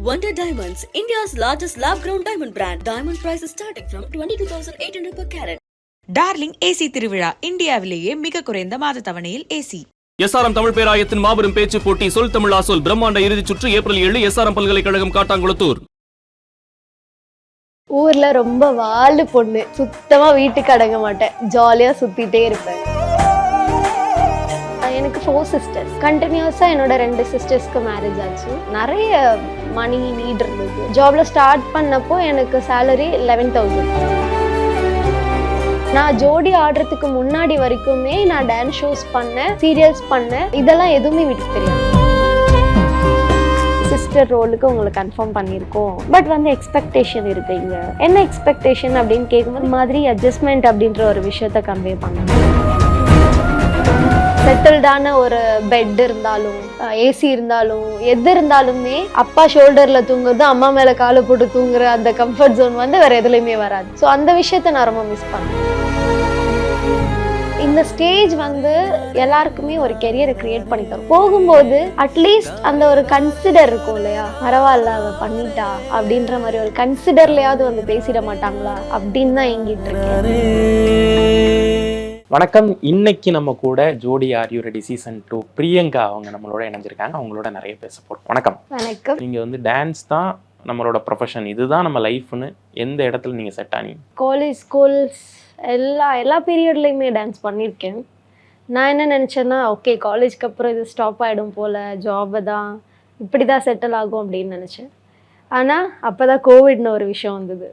Wonder Diamonds, India's largest lab-grown diamond brand. Diamond price is starting from 22,800 per carat. Darling AC திருவிழா இந்தியாவிலேயே மிக குறைந்த மாத தவணையில் AC. SRM Tamil பேராயத்தின் மாபெரும் பேச்சு போட்டி சொல் தமிழா சொல் பிரம்மாண்ட இறுதிச் சுற்று ஏப்ரல் 7 எஸ்ஆர்எம் பல்கலைக்கழகம் காட்டாங்குளத்தூர். ஊர்ல ரொம்ப வாழு பொண்ணு, சுத்தமா வீட்டுக்கு அடங்க மாட்டேன், ஜாலியா சுத்திட்டே இருப்பேன். எனக்கு 4 sisters. கண்டினியூஸா என்னோட 2 சிஸ்டர்ஸ்க்கு மேரேஜ் ஆச்சு. நிறைய மணி நீட் இருந்தது. ஜாப்ல ஸ்டார்ட் பண்ணப்போ எனக்கு சேலரி 11,000. நான் ஜோடி ஆடுறதுக்கு முன்னாடி வரைக்குமே நான் டான்ஸ் ஷோஸ் பண்ணேன், சீரியல்ஸ் பண்ணேன். இதெல்லாம் எதுவுமே வீட்டுக்கு தெரியாது. சிஸ்டர் ரோலுக்கு உங்களுக்கு கன்ஃபார்ம் பண்ணியிருக்கோம், பட் எக்ஸ்பெக்டேஷன் இருக்கு. இங்க என்ன எக்ஸ்பெக்டேஷன் அப்படின்னு கேட்கும்போது மாதிரி அட்ஜஸ்ட்மெண்ட் அப்படின்ற ஒரு விஷயத்த கன்வே பண்ணணும். செட்டில்டான ஒரு பெட் இருந்தாலும், ஏசி இருந்தாலும், எது இருந்தாலுமே அப்பா ஷோல்டர்ல தூங்குறது, அம்மா மேல காலை போட்டு தூங்குற அந்த கம்ஃபர்ட் ஜோன் வேற எதுலையுமே வராது. ஸோ அந்த விஷயத்த நான் ரொம்ப மிஸ் பண்ணேன். இந்த ஸ்டேஜ் எல்லாருக்குமே ஒரு கெரியரை கிரியேட் பண்ணி தரும். போகும்போது அட்லீஸ்ட் அந்த ஒரு கன்சிடர் இருக்கும் இல்லையா, பரவாயில்ல அவ பண்ணிட்டா அப்படின்ற மாதிரி ஒரு கன்சிடர்லயாவது பேசிட மாட்டாங்களா அப்படின்னு தான் எங்கிட்டு இருக்கேன். வணக்கம். இன்னைக்கு நம்ம கூட ஜோடி are you ready season 2 Priyanka அவங்க நம்மளோட இணைஞ்சிருக்காங்க. அவங்களோட நிறைய பேச போறோம். வணக்கம். வணக்கம். நீங்க டான்ஸ் தான் நம்மளோட ப்ரொஃபஷன், இதுதான் நம்ம லைஃப்னு எந்த இடத்துல நீங்க செட் ஆனீங்க? காலேஜ், ஸ்கூல்ஸ் எல்லா பீரியட்லையுமே டான்ஸ் பண்ணியிருக்கேன். நான் என்ன நினச்சேன்னா, ஓகே காலேஜ்க்கு அப்புறம் இது ஸ்டாப் ஆகிடும் போல், ஜாபை தான் இப்படி தான் செட்டில் ஆகும் அப்படின்னு நினச்சேன். ஆனால் அப்போ தான் கோவிட்னு ஒரு விஷயம் வந்தது.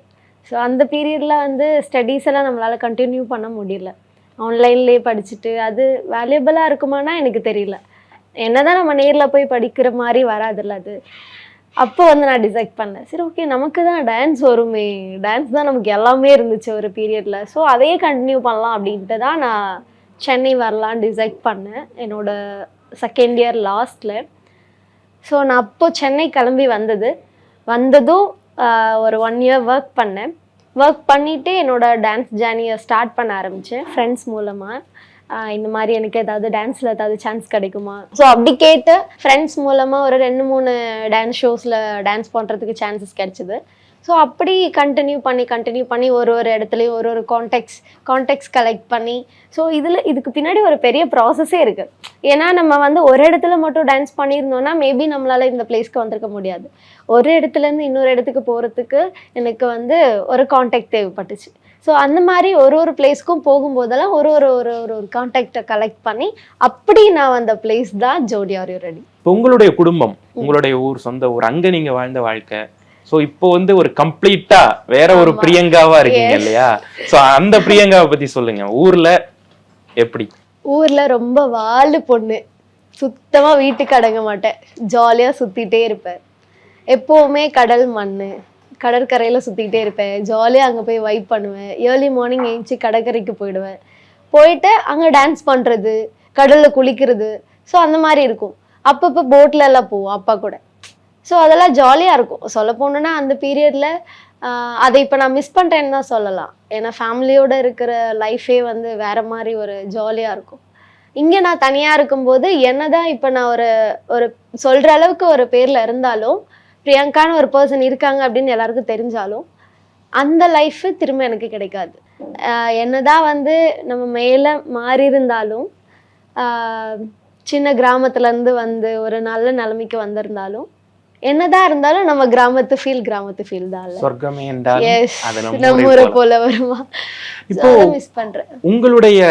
ஸோ அந்த பீரியடில் ஸ்டடீஸ் எல்லாம் நம்மளால் கண்டினியூ பண்ண முடியல. ஆன்லைன்லேயே படிச்சுட்டு அது வேல்யூபிளாக இருக்குமானா எனக்கு தெரியல. என்னதான் நம்ம நேரில் போய் படிக்கிற மாதிரி வராதுல்ல அது. அப்போ நான் டிசைட் பண்ணேன், சரி ஓகே நமக்கு தான் டான்ஸ் வருமே, டான்ஸ் தான் நமக்கு எல்லாமே இருந்துச்சு ஒரு பீரியடில், ஸோ அதையே கண்டினியூ பண்ணலாம் அப்படின்ட்டு தான் நான் சென்னை வரலான்னு டிசைட் பண்ணேன் என்னோட செகண்ட் இயர் லாஸ்ட்டில். ஸோ நான் அப்போ சென்னை கிளம்பி வந்ததும் ஒரு 1 year ஒர்க் பண்ணிவிட்டு என்னோட டான்ஸ் ஜேர்னியை ஸ்டார்ட் பண்ண ஆரம்பித்தேன் ஃப்ரெண்ட்ஸ் மூலமாக. இந்த மாதிரி எனக்கு ஏதாவது டான்ஸில் ஏதாவது சான்ஸ் கிடைக்குமா, ஸோ அப்படி கேட்டு ஃப்ரெண்ட்ஸ் மூலமாக ஒரு 2-3 டான்ஸ் ஷோஸில் டான்ஸ் பண்ணுறதுக்கு சான்சஸ் கிடச்சிது. ஸோ அப்படி கண்டினியூ பண்ணி ஒரு இடத்துலையும் ஒரு கான்டெக்ட்ஸ் கலெக்ட் பண்ணி, ஸோ இதுக்கு பின்னாடி ஒரு பெரிய ப்ராசஸே இருக்குது. ஏன்னா நம்ம ஒரு இடத்துல மட்டும் டான்ஸ் பண்ணியிருந்தோன்னா மேபி நம்மளால் இந்த பிளேஸ்க்கு வந்திருக்க முடியாது. ஒரு இடத்துலேருந்து இன்னொரு இடத்துக்கு போகிறதுக்கு எனக்கு ஒரு கான்டாக்ட் தேவைப்பட்டுச்சு. ஸோ அந்த மாதிரி ஒரு பிளேஸ்க்கும் போகும்போதெல்லாம் ஒரு கான்டாக்டை கலெக்ட் பண்ணி அப்படி நான் அந்த பிளேஸ் தான் ஜோடி ஆர் யூ ரெடி. இப்போ உங்களுடைய குடும்பம், உங்களுடைய ஊர், சொந்த ஊர், அங்கே நீங்கள் வாழ்ந்த வாழ்க்கை, ஸோ இப்போ ஒரு கம்ப்ளீட்டா வேற ஒரு பிரியங்காவா இருக்கீங்க இல்லையா? ஸோ அந்த பிரியங்காவை பத்தி சொல்லுங்க. ஊர்ல எப்படி? ஊர்ல ரொம்ப வாழு பொண்ணு, சுத்தமா வீட்டுக்கு அடங்க மாட்டேன், ஜாலியா சுத்திட்டே இருப்பேன். எப்பவுமே கடல் மண்ணு, கடற்கரையில சுத்திக்கிட்டே இருப்பேன். ஜாலியாக அங்கே போய் வைப் பண்ணுவேன். ஏர்லி மார்னிங் எழுந்துச்சி கடற்கரைக்கு போயிட்டு அங்கே டான்ஸ் பண்ணுறது, கடலில் குளிக்கிறது, ஸோ அந்த மாதிரி இருக்கும். அப்பப்போ போட்டில் எல்லாம் போவோம் அப்பா கூட. ஸோ அதெல்லாம் ஜாலியாக இருக்கும். சொல்ல போனோன்னா அந்த பீரியடில் அதை இப்போ நான் மிஸ் பண்ணுறேன்னு தான் சொல்லலாம். ஏன்னா ஃபேமிலியோடு இருக்கிற லைஃபே வேறு மாதிரி ஒரு ஜாலியாக இருக்கும். இங்கே நான் தனியாக இருக்கும்போது என்னதான் இப்போ நான் ஒரு சொல்கிற அளவுக்கு ஒரு பேரில் இருந்தாலும், பிரியங்கான ஒரு பர்சன் இருக்காங்க அப்படின்னு எல்லாருக்கும் தெரிஞ்சாலும் அந்த லைஃபு திரும்ப எனக்கு கிடைக்காது. என்னதான் நம்ம மேலே மாறி இருந்தாலும், சின்ன கிராமத்துலேருந்து ஒரு நல்ல நிலைமைக்கு வந்திருந்தாலும், என்னதான் இருந்தாலும் நம்ம கிராமத்து ஃபீல் தான். நம்ம ஊரை போல வருமா? இப்போ மிஸ் பண்றேன். உங்களுடைய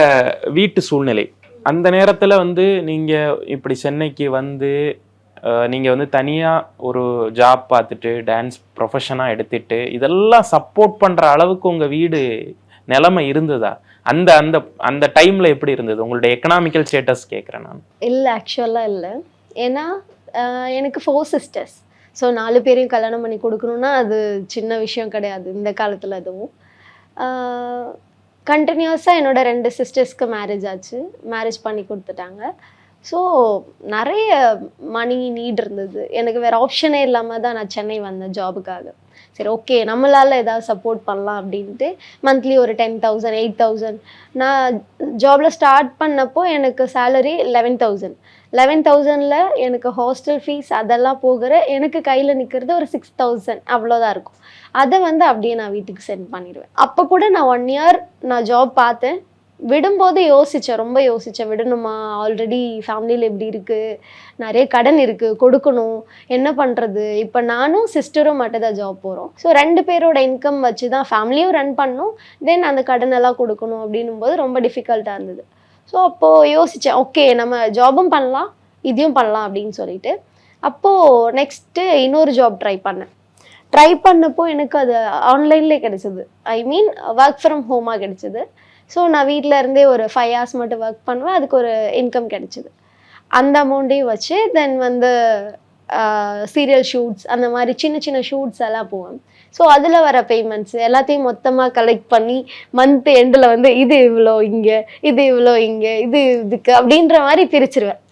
வீட்டு சூழ்நிலை அந்த நேரத்துல நீங்க இப்படி சென்னைக்கு நீங்க தனியா ஒரு ஜாப் பார்த்துட்டு டான்ஸ் ப்ரொஃபஷனா எடுத்துட்டு இதெல்லாம் சப்போர்ட் பண்ற அளவுக்கு உங்க வீடு நிலைமை இருந்ததா? அந்த அந்த அந்த டைம்ல எப்படி இருந்தது உங்களுடைய எக்கனாமிக்கல் ஸ்டேட்டஸ் கேட்குறேன் நான். இல்லை, ஆக்சுவலாக இல்லை. ஏன்னா எனக்கு 4 sisters. ஸோ 4 பேரையும் கல்யாணம் பண்ணி கொடுக்கணுன்னா அது சின்ன விஷயம் கிடையாது இந்த காலத்தில். அதுவும் கண்டினியூஸாக என்னோட 2 சிஸ்டர்ஸ்க்கு மேரேஜ் ஆச்சு, மேரேஜ் பண்ணி கொடுத்துட்டாங்க. ஸோ நிறைய மணி நீட் இருந்தது. எனக்கு வேறு ஆப்ஷனே இல்லாமல் தான் நான் சென்னை வந்தேன் ஜாபுக்காக. சரி ஓகே நம்மளால ஏதாவது சப்போர்ட் பண்ணலாம் அப்படின்ட்டு மந்த்லி ஒரு 10,000 8,000. நான் ஜாபில் ஸ்டார்ட் பண்ணப்போ எனக்கு சேலரி 11,000 எனக்கு ஹாஸ்டல் ஃபீஸ் அதெல்லாம் போகிற எனக்கு கையில் நிற்கிறது ஒரு 6,000 அவ்வளோதான் இருக்கும். அதை வந்து அப்படியே நான் வீட்டுக்கு சென்ட் பண்ணிடுவேன். அப்போ கூட நான் 1 year நான் ஜாப் பார்த்தேன். விடும்போது ரொம்ப யோசித்தேன் விடணுமா, ஆல்ரெடி ஃபேமிலியில் எப்படி இருக்குது, நிறைய கடன் இருக்குது கொடுக்கணும், என்ன பண்ணுறது. இப்போ நானும் சிஸ்டரும் மட்டும் தான் ஜாப் போகிறோம். ஸோ 2 பேரோட இன்கம் வச்சு தான் ஃபேமிலியும் ரன் பண்ணணும், தென் அந்த கடனெல்லாம் கொடுக்கணும் அப்படின்னும் போது ரொம்ப டிஃபிகல்ட்டாக இருந்தது. ஸோ அப்போது யோசித்தேன் ஓகே நம்ம ஜாபும் பண்ணலாம் இதையும் பண்ணலாம் அப்படின்னு சொல்லிட்டு அப்போது நெக்ஸ்ட்டு இன்னொரு ஜாப் ட்ரை பண்ணப்போ எனக்கு அது ஆன்லைன்லேயே கிடச்சிது. ஐ மீன் ஒர்க் ஃப்ரம் ஹோமாக கிடச்சிது. ஸோ நான் வீட்டில் இருந்தே ஒரு 5 hours மட்டும் ஒர்க் பண்ணுவேன், அதுக்கு ஒரு இன்கம் கிடச்சிது. அந்த அமௌண்ட்டையும் வச்சு தென் வந்து சீரியல் ஷூட்ஸ் அந்த மாதிரி சின்ன ஷூட்ஸ் எல்லாம் போவேன். ஸோ அதில் வர பேமெண்ட்ஸ் எல்லாத்தையும் மொத்தமாக கலெக்ட் பண்ணி மந்த் எண்டில் வந்து இது இவ்வளோ இங்கே, இது இவ்வளோ இங்கே, இது இதுக்கு அப்படின்ற மாதிரி பிரிச்சிருவேன்.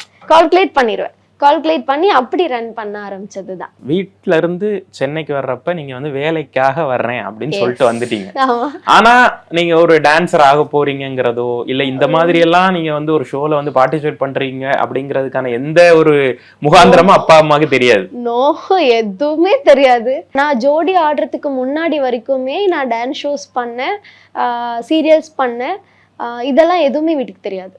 கால்குலேட் பண்ணி அப்படி ரன் பண்ண ஆரம்பிச்சது தான். வீட்ல இருந்து சென்னைக்கு வர்றப்ப நீங்க வந்து வேலைக்காக வர்றேன் அப்படின்னு சொல்லிட்டு வந்துட்டீங்க. ஆனா நீங்க ஒரு டான்சர் ஆக போறீங்கிறதோ இல்ல இந்த மாதிரி எல்லாம் நீங்க வந்து ஒரு ஷோல வந்து பார்ட்டிசிபேட் பண்றீங்க அப்படிங்கிறதுக்கான எந்த ஒரு முகாந்திரமும் அப்பா அம்மாவுக்கு தெரியாது? நோ, எதுவுமே தெரியாது. நான் ஜோடி ஆடுறதுக்கு முன்னாடி வரைக்குமே நான் டான்ஸ் ஷோஸ் பண்ணேன், சீரியல்ஸ் பண்ணேன், இதெல்லாம் எதுவுமே வீட்டுக்கு தெரியாது.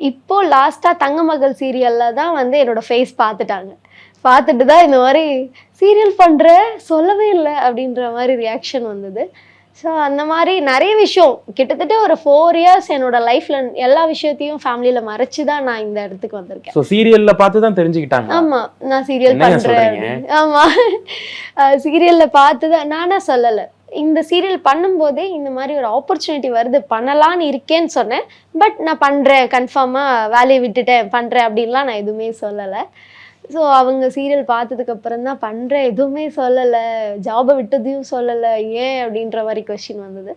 இப்போ லாஸ்ட்டாக தங்கமகள் சீரியலில் தான் வந்து என்னோட ஃபேஸ் பார்த்துட்டு தான் இந்த மாதிரி சீரியல் பண்ணுற சொல்லவே இல்லை அப்படின்ற மாதிரி ரியாக்ஷன் வந்தது. ஸோ அந்த மாதிரி நிறைய விஷயம் கிட்டத்தட்ட ஒரு 4 years என்னோட லைஃப்ல எல்லா விஷயத்தையும் ஃபேமிலியில் மறைச்சு தான் நான் இந்த இடத்துக்கு வந்திருக்கேன். ஸோ சீரியலில் பார்த்து தான் தெரிஞ்சுக்கிட்டாங்க? ஆமாம், நான் சீரியல் பண்ணுறேன். ஆமாம், சீரியலில் பார்த்து தான். நானா சொல்லலை, இந்த சீரியல் பண்ணும்போதே இந்த மாதிரி ஒரு ஆப்பர்ச்சுனிட்டி வருது பண்ணலான்னு இருக்கேன்னு சொன்னேன். பட் நான் பண்ணுறேன், கன்ஃபார்மாக வேலையை விட்டுட்டேன் பண்ணுறேன் அப்படின்லாம் நான் எதுவுமே சொல்லலை. ஸோ அவங்க சீரியல் பார்த்ததுக்கப்புறம் தான் பண்ணுறேன் எதுவுமே சொல்லலை, ஜாபை விட்டதையும் சொல்லலை, ஏன் அப்படின்ற மாதிரி கொஸ்டின் வந்தது.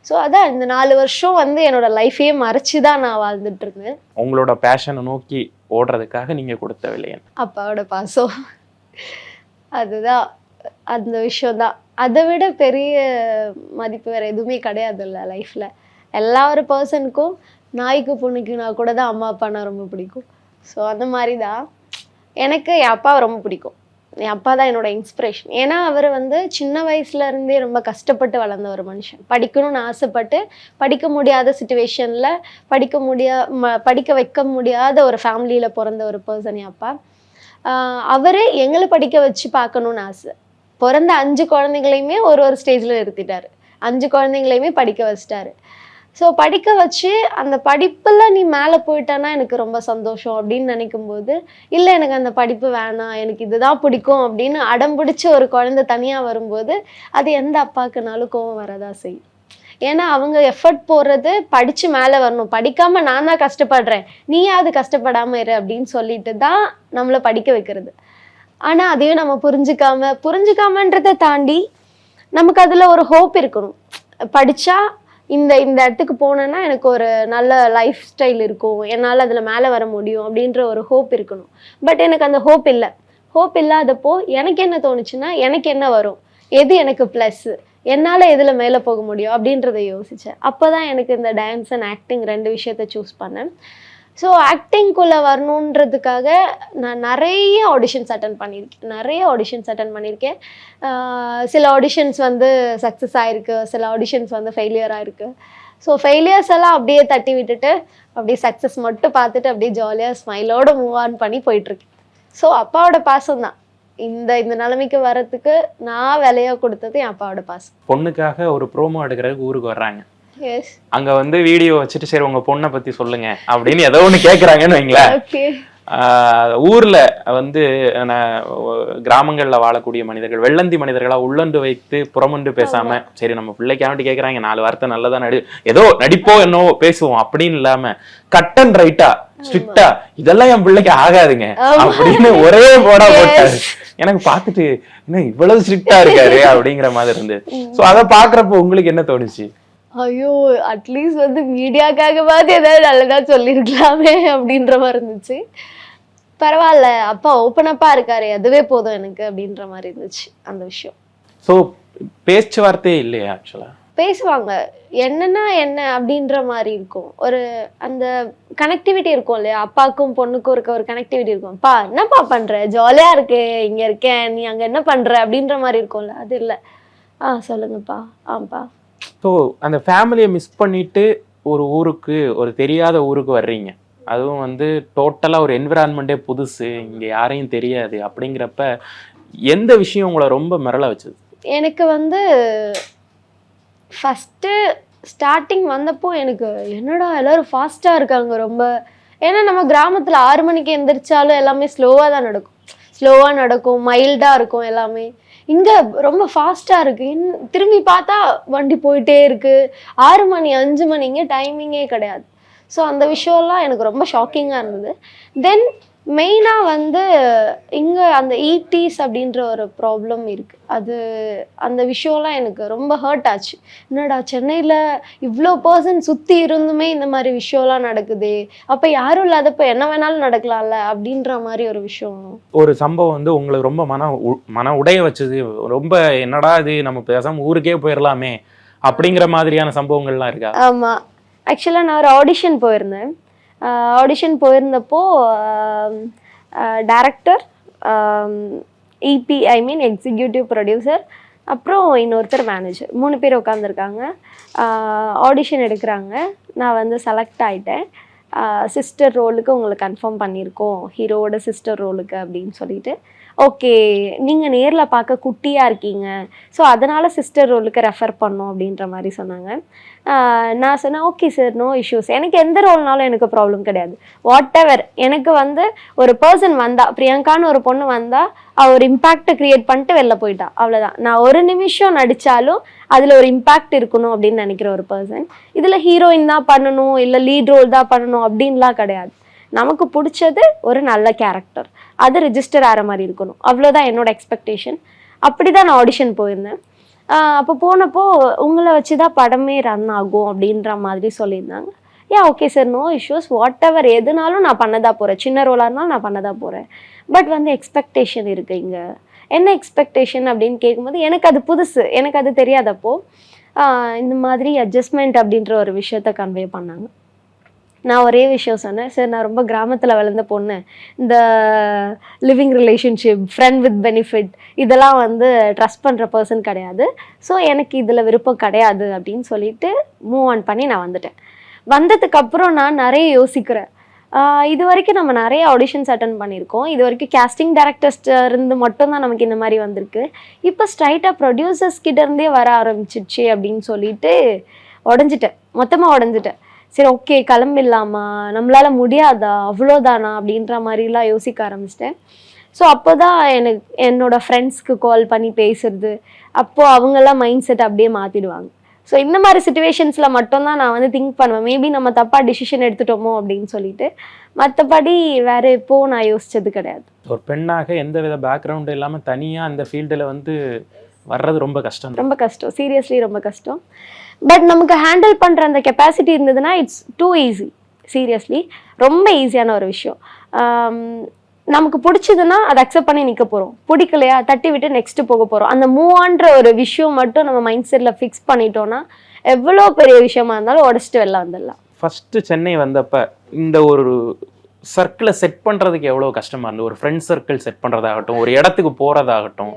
ஸோ அதான் இந்த 4 வருஷம் வந்து என்னோட லைஃபையே மறைச்சி தான் நான் வாழ்ந்துட்டு இருந்தேன். உங்களோட பேஷனை நோக்கி ஓடுறதுக்காக நீங்கள் கொடுத்த விலை அப்பாவோட பாசம், அதுதான் அந்த விஷயம்தான். அதை விட பெரிய மதிப்பு வேறு எதுவுமே கிடையாது இல்லை லைஃப்பில். எல்லா ஒரு பர்சனுக்கும் நாய்க்கு பொண்ணுக்குனா கூட தான் அம்மா அப்பானா ரொம்ப பிடிக்கும். ஸோ அந்த மாதிரி தான் எனக்கு என் அப்பாவை ரொம்ப பிடிக்கும். என் அப்பா தான் என்னோட இன்ஸ்பிரேஷன். ஏன்னா அவர் வந்து சின்ன வயசுலேருந்தே ரொம்ப கஷ்டப்பட்டு வளர்ந்த ஒரு மனுஷன். படிக்கணும்னு ஆசைப்பட்டு படிக்க முடியாத சுச்சுவேஷனில் படிக்க வைக்க முடியாத ஒரு ஃபேமிலியில் பிறந்த ஒரு பர்சன் என் அப்பா. அவர் எங்களை படிக்க வச்சு பார்க்கணுன்னு ஆசை. பிறந்த 5 குழந்தைங்களையுமே ஒரு ஸ்டேஜில் நிறுத்திட்டாரு. 5 குழந்தைங்களையுமே படிக்க வச்சிட்டாரு. ஸோ படிக்க வச்சு அந்த படிப்பில் நீ மேலே போயிட்டானா எனக்கு ரொம்ப சந்தோஷம் அப்படின்னு நினைக்கும்போது, இல்லை எனக்கு அந்த படிப்பு வேணாம், எனக்கு இதுதான் பிடிக்கும் அப்படின்னு அடம் பிடிச்சி ஒரு குழந்தை தனியாக வரும்போது அது எந்த அப்பாக்குனாலும் கோவம் வரதா செய்யும். ஏன்னா அவங்க எஃபர்ட் போடுறது படித்து மேலே வரணும், படிக்காமல் நான் தான் கஷ்டப்படுறேன், நீயாவது கஷ்டப்படாமல் இரு அப்படின்னு சொல்லிட்டு தான் நம்மளை படிக்க வைக்கிறது. ஆனால் அதையும் நம்ம புரிஞ்சுக்காமன்றதை தாண்டி நமக்கு அதில் ஒரு ஹோப் இருக்கணும். படித்தா இந்த இடத்துக்கு போனேன்னா எனக்கு ஒரு நல்ல லைஃப் ஸ்டைல் இருக்கும், என்னால் அதில் மேலே வர முடியும் அப்படின்ற ஒரு ஹோப் இருக்கணும். பட் எனக்கு அந்த ஹோப் இல்லாதப்போ எனக்கு என்ன தோணுச்சுன்னா, எனக்கு என்ன வரும், எது எனக்கு ப்ளஸ்ஸு, என்னால் எதில் மேலே போக முடியும் அப்படின்றத யோசித்தேன். அப்போ தான் எனக்கு இந்த டான்ஸ் அண்ட் ஆக்டிங் 2 விஷயத்த சூஸ் பண்ணேன். ஸோ ஆக்டிங்குள்ளே வரணுன்றதுக்காக நான் நிறைய ஆடிஷன்ஸ் அட்டன் பண்ணியிருக்கேன். சில ஆடிஷன்ஸ் வந்து சக்ஸஸ் ஆகிருக்கு, சில ஆடிஷன்ஸ் வந்து ஃபெயிலியர் ஆகிருக்கு. ஸோ ஃபெயிலியர்ஸ் எல்லாம் அப்படியே தட்டி விட்டுட்டு அப்படியே சக்ஸஸ் மட்டும் பார்த்துட்டு அப்படியே ஜாலியாக ஸ்மைலோடு மூவ் ஆன் பண்ணி போயிட்டுருக்கேன். ஸோ அப்பாவோட பாசம் தான் இந்த நிலைமைக்கு வர்றதுக்கு நான் விலையாக கொடுத்தது என் அப்பாவோட பாசம். பொண்ணுக்காக ஒரு ப்ரோமோ எடுக்கிறதுக்கு ஊருக்கு வர்றாங்க. எஸ், அங்க வந்து வீடியோ வச்சுட்டு சரி உங்க பொண்ணை பத்தி சொல்லுங்க அப்படின்னு ஏதோ ஒண்ணு கேக்குறாங்கன்னு வைங்களேன். ஊர்ல வந்து கிராமங்கள்ல வாழக்கூடிய மனிதர்கள் வெள்ளந்தி மனிதர்களா உள்ளண்டு வைத்து புறமண்டு பேசாம சரி நம்ம பிள்ளைக்காண்டி கேக்குறாங்க 4 வார்த்தை நல்லதா ஏதோ நடிப்போ என்னவோ பேசுவோம் அப்படின்னு இல்லாம கட் அண்ட் ரைட்டா ஸ்ட்ரிக்டா இதெல்லாம் என் பிள்ளைக்கு ஆகாதுங்க அப்படின்னு ஒரே போடா போட்டாரு. எனக்கு பார்த்துட்டு என்ன இவ்வளவு ஸ்ட்ரிக்டா இருக்காரு அப்படிங்கிற மாதிரி இருந்து. சோ அதை பாக்குறப்ப உங்களுக்கு என்ன தோணுச்சு? ஐயோ, அட்லீஸ்ட் வந்து மீடியாக்காகவாது ஏதாவது நல்லதா சொல்லியிருக்கலாமே அப்படின்ற மாதிரி இருந்துச்சு. பரவாயில்ல, அப்பா ஓப்பனப்பா இருக்காரு, அதுவே போதும் எனக்கு அப்படின்ற மாதிரி இருந்துச்சு அந்த விஷயம். ஸோ பேச்சுவார்த்தையே இல்லையா ஆக்சுவலாக? பேசுவாங்க, என்னன்னா என்ன அப்படின்ற மாதிரி இருக்கும். ஒரு அந்த கனெக்டிவிட்டி இருக்கும் இல்லையா, அப்பாவுக்கும் பொண்ணுக்கும் இருக்க ஒரு கனெக்டிவிட்டி இருக்கும். பா என்னப்பா பண்ற, ஜாலியா இருக்கு, இங்க இருக்கேன், நீ அங்க என்ன பண்ற அப்படின்ற மாதிரி இருக்கும்ல, அது இல்லை. சொல்லுங்கப்பா, ஆப்பா. ஸோ அந்த ஃபேமிலியை மிஸ் பண்ணிட்டு ஒரு ஊருக்கு, ஒரு தெரியாத ஊருக்கு வர்றீங்க, அதுவும் வந்து டோட்டலாக ஒரு என்விரான்மெண்ட்டே புதுசு, இங்கே யாரையும் தெரியாது. அப்படிங்கிறப்ப எந்த விஷயம் உங்களை ரொம்ப மிரள வச்சது? எனக்கு வந்து ஃபஸ்ட்டு ஸ்டார்டிங் வந்தப்போ எனக்கு என்னடா எல்லோரும் ஃபாஸ்ட்டாக இருக்காங்க ரொம்ப. ஏன்னா நம்ம கிராமத்தில் 6 மணிக்கு எந்திரிச்சாலும் எல்லாமே ஸ்லோவாக நடக்கும், மைல்டாக இருக்கும் எல்லாமே. இங்கே ரொம்ப ஃபாஸ்ட்டாக இருக்குது. திரும்பி பார்த்தா வண்டி போயிட்டே இருக்குது. 6 மணி 5 மணி இங்கே டைமிங்கே கிடையாது. ஸோ அந்த விஷயம்லாம் எனக்கு ரொம்ப ஷாக்கிங்காக இருந்தது. தென் மெயினாக வந்து இங்கே அந்த ஈடிஸ் அப்படின்ற ஒரு ப்ராப்ளம் இருக்குது. அந்த விஷயம்லாம் எனக்கு ரொம்ப ஹர்ட் ஆச்சு. என்னடா சென்னையில் இவ்வளோ பர்சன் சுற்றி இருந்துமே இந்த மாதிரி விஷயம்லாம் நடக்குது, அப்போ யாரும் இல்லாதப்போ என்ன வேணாலும் நடக்கலாம்ல அப்படின்ற மாதிரி ஒரு விஷயம். ஒரு சம்பவம் வந்து உங்களுக்கு ரொம்ப மன உடைய வச்சது, ரொம்ப என்னடா இது, நம்ம பேசாமல் ஊருக்கே போயிடலாமே அப்படிங்கிற மாதிரியான சம்பவங்கள்லாம் இருக்கா? ஆமாம், ஆக்சுவலாக நான் ஒரு ஆடிஷன் போயிருந்தேன். ஆடிஷன் போயிருந்தப்போ டைரக்டர், இபி எக்ஸிக்யூட்டிவ் ப்ரொடியூசர், அப்புறம் இன்னொருத்தர் மேனேஜர், 3 பேர் உட்காந்துருக்காங்க. ஆடிஷன் எடுக்கிறாங்க. நான் வந்து செலக்ட் ஆகிட்டேன். சிஸ்டர் ரோலுக்கு உங்களுக்கு கன்ஃபார்ம் பண்ணியிருக்கோம், ஹீரோவோட சிஸ்டர் ரோலுக்கு அப்படின்னு சொல்லிட்டு. ஓகே, நீங்கள் நேரில் பார்க்க குட்டியாக இருக்கீங்க, ஸோ அதனால் சிஸ்டர் ரோலுக்கு ரெஃபர் பண்ணோம் அப்படின்ற மாதிரி சொன்னாங்க. நான் சொன்னேன் ஓகே சார், நோ இஷ்யூஸ், எனக்கு எந்த ரோல்னாலும் எனக்கு ப்ராப்ளம் கிடையாது. வாட் எவர், எனக்கு வந்து ஒரு பர்சன் வந்தா, பிரியங்கான்னு ஒரு பொண்ணு வந்தா, ஒரு இம்பேக்டை க்ரியேட் பண்ணிட்டு வெளில போயிட்டா, அவ்வளோதான். நான் ஒரு நிமிஷம் நடித்தாலும் அதில் ஒரு இம்பேக்ட் இருக்கணும் அப்படின்னு நினைக்கிற ஒரு பர்சன். இதில் ஹீரோயின் தான் பண்ணணும், இல்லை லீட் ரோல் தான் பண்ணணும் அப்படின்லாம் கிடையாது. நமக்கு பிடிச்சது ஒரு நல்ல கேரக்டர், அது ரிஜிஸ்டர் ஆகிற மாதிரி இருக்கணும், அவ்வளோதான் என்னோட எக்ஸ்பெக்டேஷன். அப்படி தான் நான் ஆடிஷன் போயிருந்தேன். அப்போ போனப்போ உங்களை வச்சு தான் படமே ரன் ஆகும் அப்படின்ற மாதிரி சொல்லியிருந்தாங்க. Okay sir, no issues, whatever, எதுனாலும் நான் பண்ணதா போகிறேன், சின்ன ரோலாக இருந்தாலும் நான் பண்ணதா போகிறேன். பட் வந்து எக்ஸ்பெக்டேஷன் இருக்குது இங்கே. என்ன எக்ஸ்பெக்டேஷன் அப்படின்னு கேட்கும்போது எனக்கு அது புதுசு, எனக்கு அது தெரியாதப்போ இந்த மாதிரி அட்ஜஸ்ட்மெண்ட் அப்படின்ற ஒரு விஷயத்த கன்வே பண்ணாங்க. நான் ஒரே விஷயம் சொன்னேன், சார் நான் ரொம்ப கிராமத்தில் வளர்ந்த பொண்ணு, இந்த living relationship, friend with benefit, இதெல்லாம் வந்து ட்ரஸ்ட் பண்ணுற பர்சன் கிடையாது. ஸோ எனக்கு இதில் விருப்பம் கிடையாது அப்படின்னு சொல்லிட்டு மூவ் ஆன் பண்ணி நான் வந்துட்டேன். வந்ததுக்கப்புறம் நான் நிறைய யோசிக்கிறேன். இது வரைக்கும் நம்ம நிறைய ஆடிஷன்ஸ் அட்டன் பண்ணியிருக்கோம். இது வரைக்கும் கேஸ்டிங் டைரக்டர்ஸ் இருந்து மட்டும்தான் நமக்கு இந்த மாதிரி வந்திருக்கு. இப்போ ஸ்ட்ரைட்டாக ப்ரொடியூசர்ஸ் கிட்டேருந்தே வர ஆரம்பிச்சிடுச்சு அப்படின்னு சொல்லிட்டு உடஞ்சிட்டேன், மொத்தமாக உடஞ்சிட்டேன். சரி ஓகே, கிளம்பிடலாமா, நம்மளால முடியாதா, அவ்வளோதானா அப்படின்ற மாதிரிலாம் யோசிக்க ஆரம்பிச்சிட்டேன். ஸோ அப்போ தான் எனக்கு என்னோட ஃப்ரெண்ட்ஸ்க்கு கால் பண்ணி பேசுறது, அப்போது அவங்கெல்லாம் மைண்ட் செட் அப்படியே மாற்றிடுவாங்க. ஸோ இந்த மாதிரி சுச்சுவேஷன்ஸில் மட்டும்தான் நான் வந்து திங்க் பண்ணுவேன், மேபி நம்ம தப்பாக டிசிஷன் எடுத்துட்டோமோ அப்படின்னு சொல்லிட்டு. மற்றபடி வேறு எப்போது நான் யோசித்தது கிடையாது. ஒரு பெண்ணாக எந்த வித பேக்ரவுண்டு இல்லாமல் தனியாக அந்த ஃபீல்டில் வந்து வர்றது ரொம்ப கஷ்டம், ரொம்ப கஷ்டம், சீரியஸ்லி ரொம்ப கஷ்டம். பட் நமக்கு ஹேண்டில் பண்ணுற அந்த கெப்பாசிட்டி இருந்ததுன்னா இட்ஸ் டூ ஈஸி. சீரியஸ்லி ரொம்ப ஈஸியான ஒரு விஷயம். நமக்கு பிடிச்சதுன்னா அதை அக்செப்ட் பண்ணி நிற்க போகிறோம், பிடிக்கலையா தட்டி விட்டு நெக்ஸ்ட்டு போக போகிறோம். அந்த மூவ் ஆன்ற ஒரு விஷயம் மட்டும் நம்ம மைண்ட் செட்டில் ஃபிக்ஸ் பண்ணிட்டோன்னா எவ்வளோ பெரிய விஷயமா இருந்தாலும் உடச்சிட்டு வெளில வந்துடலாம். ஃபஸ்ட்டு சென்னை வந்தப்போ இந்த ஒரு சர்க்கிளை செட் பண்ணுறதுக்கு எவ்வளோ கஷ்டமாக இருந்தது? ஒரு ஃப்ரெண்ட் சர்க்கிள் செட் பண்ணுறதாகட்டும், ஒரு இடத்துக்கு போகிறதாகட்டும்.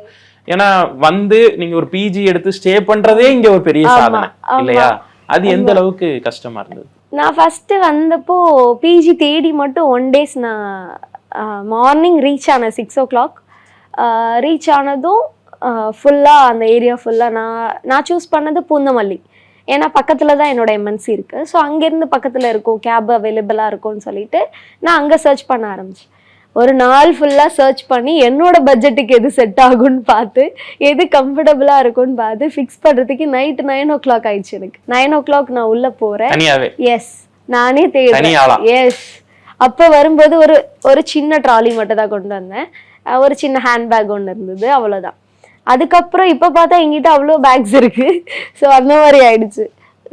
ஏன்னா வந்து நீங்கள் ஒரு பிஜி எடுத்து ஸ்டே பண்ணுறதே இங்கே ஒரு பெரிய சாதனை இல்லையா? அது எந்த அளவுக்கு கஷ்டமா இருந்தது? நான் ஃபஸ்ட்டு வந்தப்போ பிஜி தேடி மட்டும் 1 days நான் மார்னிங் ரீச் ஆனேன். 6 o'clock ரீச் ஆனதும் ஃபுல்லாக அந்த ஏரியா ஃபுல்லாக நான் சூஸ் பண்ணது பூந்தமல்லி. ஏன்னா பக்கத்தில் தான் என்னோட எம்என்சி இருக்குது. ஸோ அங்கேருந்து பக்கத்தில் இருக்கும், கேப் அவைலபிளாக இருக்கும்னு சொல்லிட்டு நான் அங்கே சர்ச் பண்ண ஆரம்பிச்சேன். ஒரு நாள் ஃபுல்லாக சர்ச் பண்ணி என்னோட பட்ஜெட்டுக்கு எது செட் ஆகும்னு பார்த்து, எது கம்ஃபர்டபுளாக இருக்கும்னு பார்த்து ஃபிக்ஸ் பண்ணுறதுக்கு நைட்டு 9 o'clock ஆயிடுச்சு. எனக்கு 9 o'clock நான் உள்ளே போகிறேன். எஸ், நானே தேடுறேன். எஸ், அப்போ வரும்போது ஒரு சின்ன ட்ராலி மட்டும் தான் கொண்டு வந்தேன், ஒரு சின்ன ஹேண்ட்பேக் ஒன்று இருந்தது, அவ்வளோதான். அதுக்கப்புறம் இப்போ பார்த்தா எங்கிட்ட அவ்வளோ பேக்ஸ் இருக்குது. ஸோ அந்த மாதிரி ஆயிடுச்சு.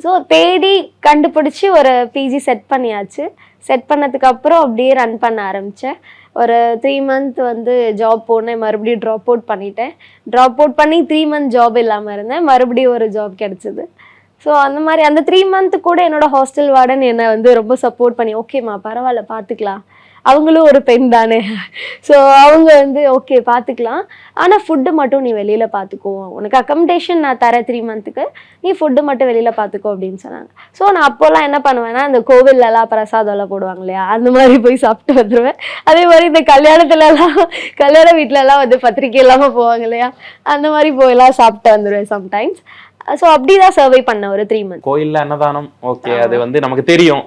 ஸோ தேடி கண்டுபிடிச்சி ஒரு பிஜி செட் பண்ணியாச்சு. செட் பண்ணதுக்கப்புறம் அப்படியே ரன் பண்ண ஆரம்பித்தேன். ஒரு 3 மந்த் வந்து ஜாப் போனேன், மறுபடியும் ட்ராப் அவுட் பண்ணிட்டேன். ட்ராப் அவுட் பண்ணி 3 மந்த் ஜாப் இல்லாமல் இருந்தேன், மறுபடியும் ஒரு ஜாப் கிடச்சிது. ஸோ அந்த மாதிரி அந்த 3 மந்த் கூட என்னோட ஹாஸ்டல் வார்டன் என்னை வந்து ரொம்ப சப்போர்ட் பண்ணி, ஓகேம்மா பரவாயில்ல பார்த்துக்கலாம், அவங்களும் ஒரு பெண் தானே, ஸோ அவங்க வந்து ஓகே பார்த்துக்கலாம், ஆனால் ஃபுட்டு மட்டும் நீ வெளியில் பார்த்துக்கோ, உனக்கு அக்கமடேஷன் நான் தரேன் 3 மந்த்துக்கு, நீ ஃபுட்டு மட்டும் வெளியில் பார்த்துக்கோ அப்படின்னு சொன்னாங்க. ஸோ நான் அப்போல்லாம் என்ன பண்ணுவேன்னா, இந்த கோவில்லலாம் பிரசாதம்லாம் போடுவாங்க இல்லையா, அந்த மாதிரி போய் சாப்பிட்டு வந்துடுவேன். அதே மாதிரி இந்த கல்யாண வீட்டிலலாம் வந்து பத்திரிக்கை இல்லாமல் போவாங்க இல்லையா, அந்த மாதிரி போயெல்லாம் சாப்பிட்டு வந்துடுவேன் சம்டைம்ஸ். ஸோ அப்படிதான் சர்வை பண்ண ஒரு 3 மந்த். கோயில்ல அன்னதானம் ஓகே, அது வந்து நமக்கு தெரியும்,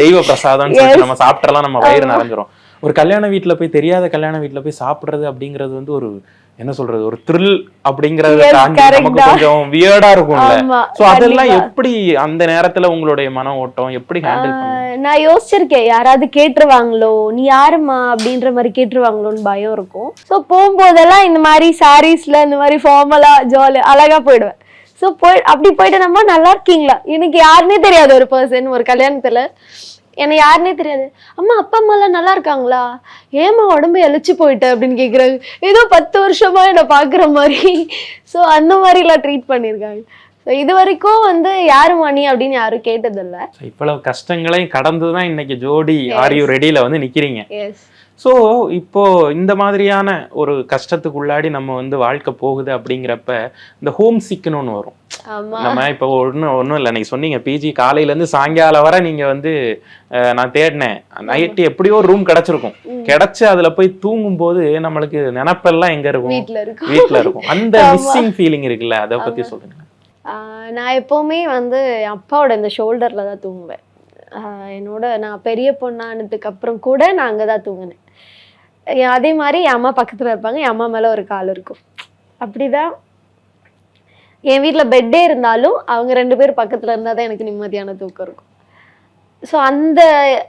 தெய்வ பிரசாதம் நம்ம சாப்பிட்டலாம், நம்ம வயிறு நிறைஞ்சிரும். ஒரு கல்யாண வீட்டுல போய், தெரியாத கல்யாண வீட்டுல போய் சாப்பிடுறது அப்படிங்கிறது வந்து ஒரு என்ன சொல்றது, ஒரு த்ரில் அப்படிங்கறத தாண்டி நமக்கு கொஞ்சம் வியர்டா இருக்கும்ல. சோ அதெல்லாம் எப்படி அந்த நேரத்துல உங்களுடைய மன ஓட்டம் எப்படி ஹேண்டில் பண்ணீங்க? நான் யோசிச்சிருக்கேன், யாராவது கேட்டுருவாங்களோ, நீ யாருமா அப்படின்ற மாதிரி கேட்டுருவாங்களோன்னு பயம் இருக்கும். ஸோ போகும்போதெல்லாம் இந்த மாதிரி சாரீஸ்ல இந்த மாதிரி ஃபார்மலா ஜாலி அழகா போயிடுவேன். ஸோ அப்படி போயிட்டு நம்ம நல்லா இருக்கீங்களா, எனக்கு யாருன்னே தெரியாது, ஒரு பர்சன் ஒரு கல்யாணத்துல என்னை யாருன்னே தெரியாது, அம்மா அப்பா அம்மா எல்லாம் நல்லா இருக்காங்களா, ஏமா உடம்பு எழிச்சு போயிட்ட அப்படின்னு கேட்குறாங்க, ஏதோ 10 வருஷமா என்னை பாக்குற மாதிரி. ஸோ அந்த மாதிரிலாம் ட்ரீட் பண்ணியிருக்காங்க. ஸோ இது வரைக்கும் வந்து யாருமா நீ அப்படின்னு யாரும் கேட்டதில்லை. இவ்வளவு கஷ்டங்களையும் கடந்துதான் இன்னைக்கு ஜோடி ஆர் யூ ரெடியில வந்து நிக்கிறீங்க. எஸ். ஸோ இப்போ இந்த மாதிரியான ஒரு கஷ்டத்துக்குள்ளாடி நம்ம வந்து வாழ்க்கை போகுது அப்படிங்கிறப்ப இந்த ஹோம் சிக்னு ஒன்று வரும். நம்ம இப்போ ஒன்றும் இல்லை, நீங்க சொன்னீங்க பிஜி காலையிலேருந்து சாயங்காலம் வரை நீங்க வந்து நான் தேடினேன், நைட்டு எப்படியோ ரூம் கிடைச்சிருக்கும், கிடைச்சு அதுல போய் தூங்கும் போது நம்மளுக்கு நினப்பெல்லாம் எங்க இருக்கும், வீட்டுல இருக்கும். அந்த மிஸ்ஸிங் ஃபீலிங் இருக்குல்ல, அதை பத்தி சொல்லுங்க. நான் எப்பவுமே வந்து அப்பாவோட இந்த ஷோல்டர்ல தான் தூங்குவேன். நான் பெரிய பொண்ணானதுக்கு அப்புறம் கூட நான் அங்கதான் தூங்கினேன். அதே மாதிரி என் அம்மா பக்கத்துல இருப்பாங்க, என் அம்மா மேல ஒரு கால் இருக்கும். அப்படிதான் என் வீட்டுல பெட்டே இருந்தாலும் அவங்க 2 பேர் பக்கத்துல இருந்தாதான் எனக்கு நிம்மதியான தூக்கம் இருக்கும். ஸோ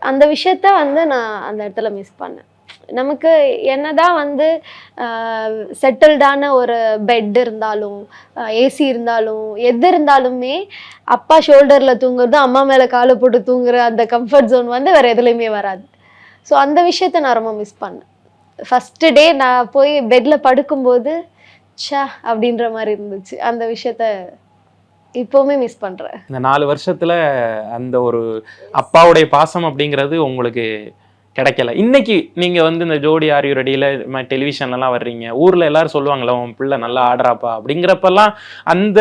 அந்த விஷயத்த வந்து நான் அந்த இடத்துல மிஸ் பண்ணேன். நமக்கு என்னதான் வந்து செட்டில்டான ஒரு பெட் இருந்தாலும், ஏசி இருந்தாலும், எது இருந்தாலுமே அப்பா ஷோல்டர்ல தூங்குறது, அம்மா மேல காலை போட்டு தூங்குற அந்த கம்ஃபர்ட் ஜோன் வந்து வேற எதுலையுமே வராது. ஸோ அந்த விஷயத்த நான் ரொம்ப மிஸ் பண்ணேன். ஃபர்ஸ்ட் டே நான் போய் பெட்ல படுக்கும்போது ச்சா அப்படின்ற மாதிரி இருந்துச்சு. அந்த விஷயத்த இப்பவுமே மிஸ் பண்றேன். இந்த 4 வருஷத்துல அந்த ஒரு அப்பாவுடைய பாசம் அப்படிங்கிறது உங்களுக்கு கிடைக்கல. இன்னைக்கு நீங்க வந்து இந்த ஜோடி ஆர் யூ ரெடியில டெலிவிஷன்லாம் வர்றீங்க, ஊர்ல எல்லாரும் சொல்லுவாங்களா உன் பிள்ளை நல்லா ஆடுறாப்பா அப்படிங்கிறப்பெல்லாம் அந்த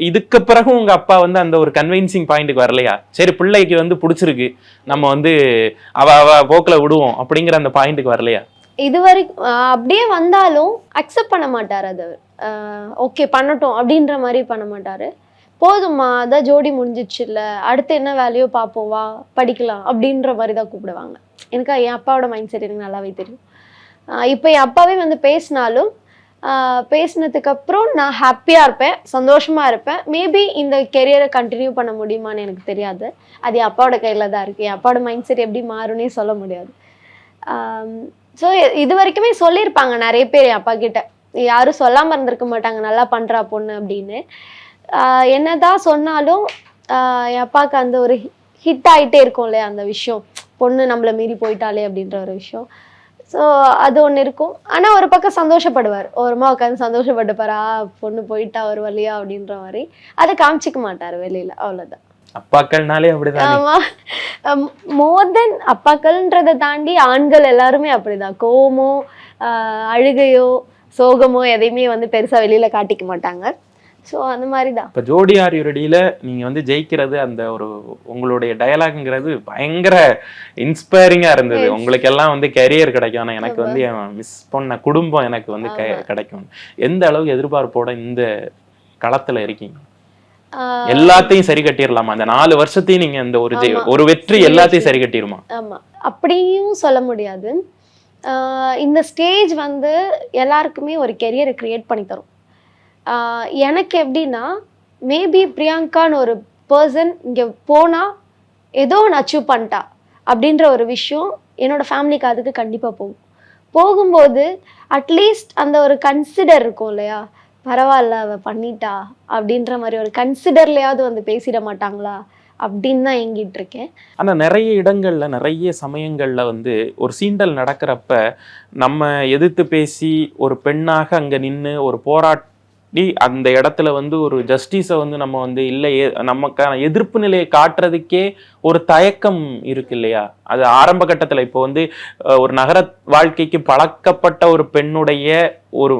இதுக்கு பிறகு உங்க அப்பா வந்து அந்த ஒரு கன்வின்சிங் பாயிண்ட்டுக்கு வரலையா, சரி பிள்ளைக்கு வந்து பிடிச்சிருக்கு நம்ம வந்து அவ போக்குல விடுவோம் அப்படிங்கிற அந்த பாயிண்ட்டுக்கு வரலையா? இது வரைக்கும் அப்படியே வந்தாலும் அக்செப்ட் பண்ண மாட்டார். அது ஓகே பண்ணட்டும் அப்படின்ற மாதிரி பண்ண மாட்டாரு. போதும்மா அதான் ஜோடி முடிஞ்சிச்சு இல்ல, அடுத்து என்ன வேலையோ பார்ப்போம் வா படிக்கலாம் அப்படின்ற மாதிரி தான் கூப்பிடுவாங்க. எனக்கு என் அப்பாவோட மைண்ட் செட் எனக்கு நல்லாவே தெரியும். இப்போ என் அப்பாவே வந்து பேசினாலும் பேசினதுக்கு அப்புறம் நான் ஹாப்பியா இருப்பேன், சந்தோஷமா இருப்பேன். மேபி இந்த கெரியரை கண்டினியூ பண்ண முடியுமான்னு எனக்கு தெரியாது, அது என் அப்பாவோட கையில தான் இருக்கு. என் அப்பாவோட மைண்ட் செட் எப்படி மாறும்னே சொல்ல முடியாது. ஸோ இது வரைக்குமே சொல்லியிருப்பாங்க நிறைய பேர் என் அப்பா கிட்ட, யாரும் சொல்லாம இருந்திருக்க மாட்டாங்க நல்லா பண்றா பொண்ணு அப்படின்னு. என்னதான் சொன்னாலும் என் அப்பாவுக்கு அந்த ஒரு ஹிட் ஆகிட்டே இருக்கும் இல்லையா அந்த விஷயம், பொண்ணு நம்மளை மீறி போயிட்டாலே அப்படின்ற ஒரு விஷயம். ஸோ அது ஒன்று இருக்கும். ஆனால் ஒரு பக்கம் சந்தோஷப்படுவார், ஓரமாக உட்காந்து சந்தோஷப்பட்டுப்பாரா பொண்ணு போயிட்டா ஒரு வழியா அப்படின்ற மாதிரி. அதை காமிச்சிக்க மாட்டார் வெளியில, அவ்வளோதான். அப்பாக்கள்னாலே அப்படிதான். ஆமா, மோர் தென் அப்பாக்கள்ன்றதை தாண்டி ஆண்கள் எல்லாருமே அப்படிதான். கோவமோ அழுகையோ சோகமோ எதையுமே வந்து பெருசா வெளியில காட்டிக்க மாட்டாங்க. ஸோ அந்த மாதிரி தான். இப்போ ஜோடி ஆர் யூ ரெடியில நீங்க வந்து ஜெயிக்கிறது, அந்த ஒரு உங்களுடைய டயலாக்ங்கிறது பயங்கர இன்ஸ்பைரிங்கா இருந்தது. உங்களுக்கு எல்லாம் வந்து கெரியர் கிடைக்கும், ஆனால் எனக்கு வந்து மிஸ் பண்ண குடும்பம் எனக்கு வந்து கிடைக்கும். எந்த அளவுக்கு எதிர்பார்ப்போட இந்த களத்துல இருக்கீங்க? எல்லாத்தையும் சரி கட்டிடலாமா அந்த 4 வருஷத்தையும்? நீங்க இந்த ஒரு வெற்றி எல்லாத்தையும் சரி கட்டிடுமா? ஆமா, அப்படியும் சொல்ல முடியாது. இந்த ஸ்டேஜ் வந்து எல்லாருக்குமே ஒரு கெரியரை கிரியேட் பண்ணி தரும். எனக்கு எப்படின்னா, மேபி பிரியங்கான்னு ஒரு பர்சன் இங்கே போனால் ஏதோ ஒன்று அச்சீவ் பண்ணிட்டா அப்படின்ற ஒரு விஷயம் என்னோட ஃபேமிலிக்கு அதுக்கு கண்டிப்பாக போகும்போது அட்லீஸ்ட் அந்த ஒரு கன்சிடர் இருக்கும் இல்லையா, பரவாயில்ல அவ பண்ணிட்டா அப்படின்ற மாதிரி ஒரு கன்சிடர்லையாவது வந்து பேசிட மாட்டாங்களா அப்படின்னு தான் ஏங்கிட்டு இருக்கேன். ஆனா நிறைய இடங்கள்ல நிறைய சமயங்கள்ல வந்து ஒரு சீண்டல் நடக்கிறப்ப நம்ம எதிர்த்து பேசி ஒரு பெண்ணாக அங்க நின்று ஒரு போராட்டி அந்த இடத்துல வந்து ஒரு ஜஸ்டிஸை வந்து நம்ம வந்து இல்லை நமக்கான எதிர்ப்பு நிலையை காட்டுறதுக்கே ஒரு தயக்கம் இருக்கு இல்லையா? அது ஆரம்ப கட்டத்துல இப்போ வந்து ஒரு நகர வாழ்க்கைக்கு பழக்கப்பட்ட ஒரு பெண்ணுடைய ஒரு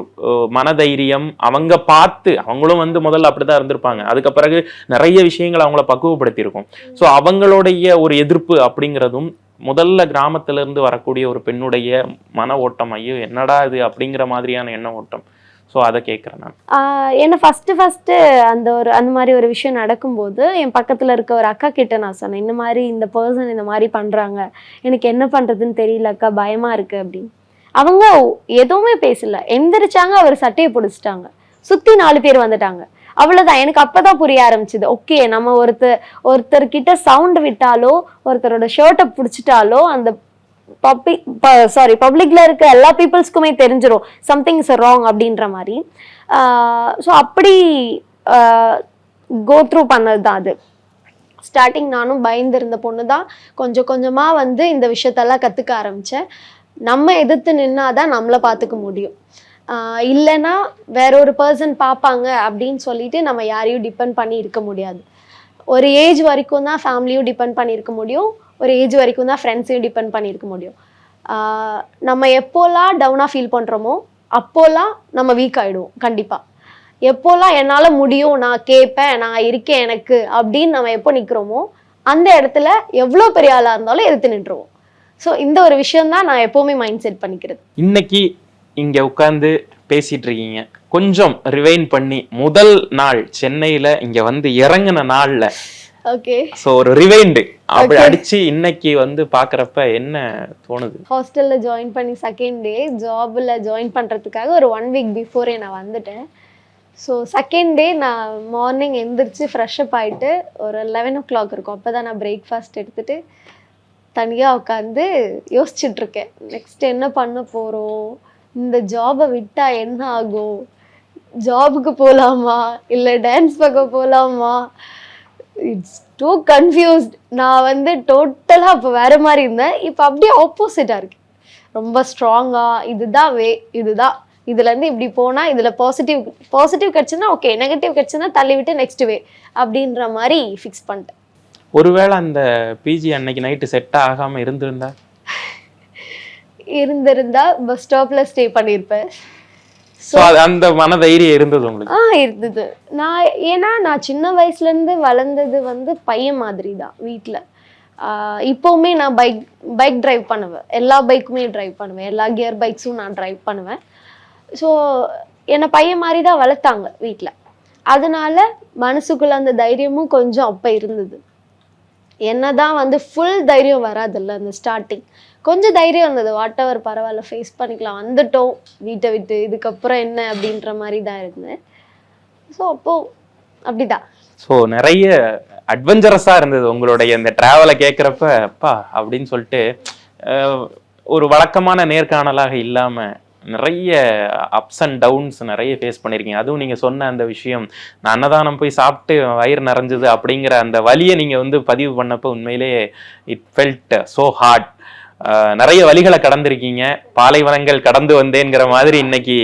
மனதைரியம் அவங்க பார்த்து அவங்களும் வந்து முதல்ல அப்படிதான் இருந்திருப்பாங்க. அதுக்கு பிறகு நிறைய விஷயங்கள் அவங்கள பக்குவப்படுத்தி இருக்கும். ஸோ அவங்களுடைய ஒரு எதிர்ப்பு அப்படிங்கிறதும் முதல்ல கிராமத்துல இருந்து வரக்கூடிய ஒரு பெண்ணுடைய மன ஓட்டம், ஐயோ என்னடா இது அப்படிங்கிற மாதிரியான எண்ண ஓட்டம். ஸோ அதை கேட்குறேன் நான். ஏன்னா ஃபஸ்ட்டு அந்த மாதிரி ஒரு விஷயம் நடக்கும்போது என் பக்கத்தில் இருக்க ஒரு அக்கா கிட்ட நான் சொன்னேன், இந்த மாதிரி இந்த பர்சன் இந்த மாதிரி பண்ணுறாங்க, எனக்கு என்ன பண்ணுறதுன்னு தெரியல அக்கா, பயமாக இருக்குது அப்படின்னு. அவங்க எதுவுமே பேசல, எந்திரிச்சாங்க, அவர் சட்டையை பிடிச்சிட்டாங்க, சுற்றி 4 பேர் வந்துட்டாங்க, அவ்வளோதான். எனக்கு அப்போதான் புரிய ஆரம்பிச்சுது, ஓகே நம்ம ஒருத்தர்கிட்ட சவுண்ட் விட்டாலோ ஒருத்தரோட ஷர்ட்டை பிடிச்சிட்டாலோ அந்த பப்ளிக்ல இருக்க எல்லா பீப்புள்ஸ்க்குமே தெரிஞ்சிடும் சம்திங் இஸ் ராங் அப்படின்ற மாதிரி. ஸோ அப்படி கோ த்ரூ பண்ணது தான் அது. ஸ்டார்டிங் நானும் பயந்துருந்த பொண்ணு தான். கொஞ்சம் கொஞ்சமாக வந்து இந்த விஷயத்தெல்லாம் கற்றுக்க ஆரம்பித்தேன். நம்ம எதிர்த்து நின்னாதான் நம்மளை பார்த்துக்க முடியும். இல்லைன்னா வேற ஒரு பர்சன் பார்ப்பாங்க அப்படின்னு சொல்லிட்டு நம்ம யாரையும் டிபெண்ட் பண்ணி இருக்க முடியாது. ஒரு ஏஜ் வரைக்கும் தான் ஃபேமிலியும் டிபெண்ட் பண்ணியிருக்க முடியும், ஒரு ஏஜ் வரைக்கும் தான் ஃப்ரெண்ட்ஸையும் டிபெண்ட் பண்ணியிருக்க முடியும். நம்ம எப்போல்லாம் டவுனாக ஃபீல் பண்ணுறோமோ அப்போல்லாம் நம்ம வீக் ஆகிடுவோம் கண்டிப்பாக. எப்போல்லாம் என்னால் முடியும், நான் கேட்பேன், நான் இருக்கேன் எனக்கு அப்படின்னு நம்ம எப்போ நிற்கிறோமோ அந்த இடத்துல எவ்வளோ பெரிய ஆளாக இருந்தாலும் எதிர்த்து நின்றுவோம். ஸோ இந்த ஒரு விஷயம்தான் நான் எப்போவுமே மைண்ட் செட் பண்ணிக்கிறது. இன்னைக்கு இங்கே உட்காந்து பேசிட்டு இருக்கீங்க, கொஞ்சம் ரிவைன் பண்ணி முதல் நாள் சென்னையில் இங்கே வந்து இறங்கின நாளில் ஓகே, சோ ஒரு ரிவைண்ட் அப்படி அடிச்சு இன்னைக்கு வந்து பாக்குறப்ப என்ன தோணுது? ஹாஸ்டல்ல ஜாயின் பண்ணி செகண்ட் டே ஜாப்ல ஜாயின் பண்றதுக்காக ஒரு 1 வீக் பிஃபோரே நான் வந்துட்டேன். ஸோ செகண்ட் டே நான் மார்னிங் எந்திரிச்சு ஃப்ரெஷ்அப் ஆகிட்டு ஒரு 11 o'clock இருக்கும், அப்போ தான் நான் பிரேக்ஃபாஸ்ட் எடுத்துட்டு தனியாக உட்காந்து யோசிச்சுட்டு இருக்கேன், நெக்ஸ்ட் என்ன பண்ண போகிறோம், இந்த ஜாபை விட்டா என்ன ஆகும், ஜாபுக்கு போகலாமா இல்லை டான்ஸ் பார்க்க போகலாமா, இட்ஸ் டூ கன்ஃபியூஸ்ட். நான் வந்து டோட்டலாக அப்போ வேறு மாதிரி இருந்தேன், இப்போ அப்படியே ஆப்போசிட்டாக இருக்கு, ரொம்ப ஸ்ட்ராங்காக இதுதான் இதுலேருந்து இப்படி போனால் இதில் பாசிட்டிவ் கிடச்சுன்னா ஓகே, நெகட்டிவ் கிடச்சுன்னா தள்ளி விட்டு நெக்ஸ்ட் வே அப்படின்ற மாதிரி ஃபிக்ஸ் பண்ணிட்டேன். ஒருவேளை அந்த பிஜி அன்னைக்கு நைட்டு செட் ஆகாமல் இருந்திருந்தா பஸ் ஸ்டாப்பில் ஸ்டே பண்ணியிருப்பேன். அந்த மனதைரியம் இருந்தது உங்களுக்கு? இருந்தது. நான் சின்ன வயசுலேருந்து வளர்ந்தது வந்து பையன் மாதிரி தான் வீட்டில். இப்போவுமே நான் பைக் டிரைவ் பண்ணுவேன், எல்லா பைக்குமே டிரைவ் பண்ணுவேன், எல்லா கியர் பைக்ஸும் நான் டிரைவ் பண்ணுவேன். ஸோ என்னை பையன் மாதிரி தான் வளர்த்தாங்க வீட்டில். அதனால மனசுக்குள்ள அந்த தைரியமும் கொஞ்சம் அப்போ இருந்தது. என்னதான் வந்து ஃபுல் தைரியம் வராதில்ல, அந்த ஸ்டார்டிங் கொஞ்சம் தைரியம் இருந்தது, வாட் எவர் பரவாயில்ல ஃபேஸ் பண்ணிக்கலாம், வந்துட்டோம் வீட்டை விட்டு, இதுக்கப்புறம் என்ன அப்படின்ற மாதிரி தான் இருந்தேன். ஸோ அப்போது அப்படிதான். ஸோ நிறைய அட்வென்ச்சரஸாக இருந்தது உங்களுடைய இந்த ட்ராவலை கேட்குறப்ப, அப்பா அப்படின்னு சொல்லிட்டு ஒரு வழக்கமான நேர்காணலாக இல்லாமல் நிறைய அப்ஸ் அண்ட் டவுன்ஸ் நிறைய ஃபேஸ் பண்ணியிருக்கீங்க. அதுவும் நீங்கள் சொன்ன அந்த விஷயம், நான் அன்னதானம் போய் சாப்பிட்டு வயிறு நிறைஞ்சது அப்படிங்கிற அந்த வலியை நீங்கள் வந்து பதிவு பண்ணப்போ உண்மையிலே இட் ஃபெல்ட் ஸோ ஹார்ட். நிறைய வழிகளை கடந்திருக்கீங்க, பாலைவனங்கள் கடந்து வந்தேங்கிற மாதிரி இன்னைக்கு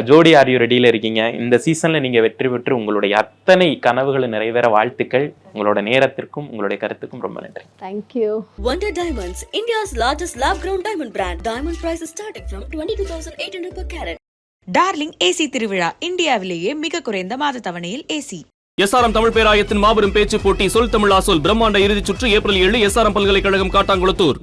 ஜோடி ஆர் யூ ரெடியில் இருக்கீங்க. இந்த சீசன்ல நீங்க வெற்றி பெற்று உங்களுடைய அத்தனை கனவுகளை நிறைவேற வாழ்த்துக்கள். உங்களோட நேரத்திற்கும் உங்களுடைய கருத்துக்கும் ரொம்ப நன்றி. Thank you. Wonder Diamonds, India's largest lab-grown diamond brand. Diamond price is starting from 22,800 per carat. Darling AC திருவிழா, இந்தியாவிலேயே மிக குறைந்த மாத தவணையில் ஏசி. எஸ்ஆர்எம் தமிழ் பேராயத்தின் மாபெரும் பேச்சு போட்டி சொல் தமிழா சொல் பிரம்மாண்ட இறுதிச் சுற்று ஏப்ரல் 7 எஸ்ஆர்எம் பல்கலைக்கழகம் காட்டாங்குளத்தூர்.